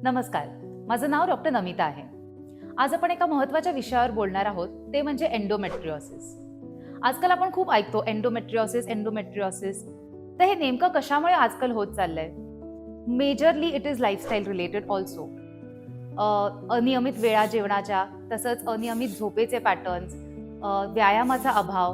नमस्कार, माझं नाव डॉक्टर नमिता आहे. आज आपण एका महत्त्वाच्या विषयावर बोलणार आहोत, ते म्हणजे एंडोमेट्रियोसिस. आजकाल आपण खूप ऐकतो एंडोमेट्रियोसिस. तर हे नेमकं कशामुळे आजकाल होत चाललंय? Majorly it is lifestyle related also. अनियमित वेळा जेवणाच्या, तसंच अनियमित झोपेचे पॅटर्न्स, व्यायामाचा अभाव,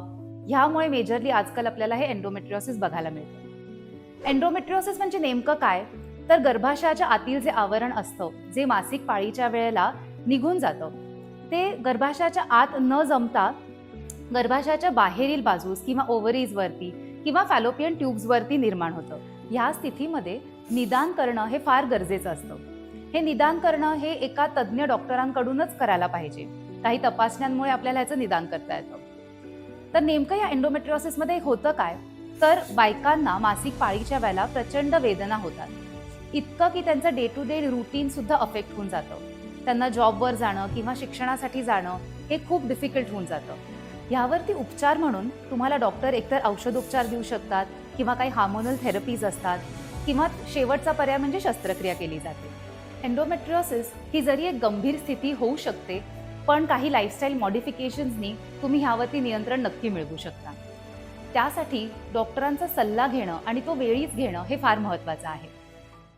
ह्यामुळे मेजरली आजकाल आपल्याला हे एंडोमेट्रियोसिस बघायला मिळतं. एंडोमेट्रियोसिस म्हणजे नेमकं काय? तर गर्भाशयाच्या आतील जे आवरण असतं, जे मासिक पाळीच्या वेळेला निघून जातं, ते गर्भाशयाच्या आत न जमता गर्भाशयाच्या बाहेरील बाजूस किंवा ओव्हरीजवरती किंवा फॅलोपियन ट्यूब्सवरती निर्माण होतं. ह्या स्थितीमध्ये निदान करणं हे फार गरजेचं असतं. हे निदान करणं हे एका तज्ज्ञ डॉक्टरांकडूनच करायला पाहिजे. काही तपासण्यांमुळे आपल्याला ह्याचं निदान करता येतं. तर नेमकं या एंडोमेट्रियोसिसमध्ये होतं काय? तर बायकांना मासिक पाळीच्या वेळेला प्रचंड वेदना होतात. इतकं की त्यांचं डे टू डे रुटीन सुद्धा अफेक्ट होऊन जातं. त्यांना जॉबवर जाणं किंवा शिक्षणासाठी जाणं हे खूप डिफिकल्ट होऊन जातं. ह्यावरती उपचार म्हणून तुम्हाला डॉक्टर एकतर औषधोपचार देऊ शकतात किंवा काही हार्मोनल थेरपीज असतात किंवा शेवटचा पर्याय म्हणजे शस्त्रक्रिया केली जाते. एंडोमेट्रियोसिस ही जरी एक गंभीर स्थिती होऊ शकते, पण काही लाईफस्टाईल मॉडिफिकेशन्सनी तुम्ही ह्यावरती नियंत्रण नक्की मिळवू शकता. त्यासाठी डॉक्टरांचा सल्ला घेणं आणि तो वेळीच घेणं हे फार महत्त्वाचं आहे.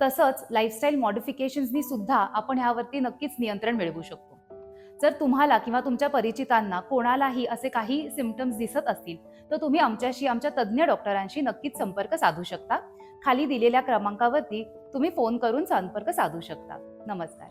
तसंच लाईफस्टाईल मॉडिफिकेशन्सनी सुद्धा आपण ह्यावरती नक्कीच नियंत्रण मिळवू शकतो. जर तुम्हाला किंवा तुमच्या परिचितांना कोणालाही असे काही सिम्पटम्स दिसत असतील, तर तुम्ही आमच्या तज्ज्ञ डॉक्टरांशी नक्कीच संपर्क साधू शकता. खाली दिलेल्या क्रमांकावरती तुम्ही फोन करून संपर्क साधू शकता. नमस्कार.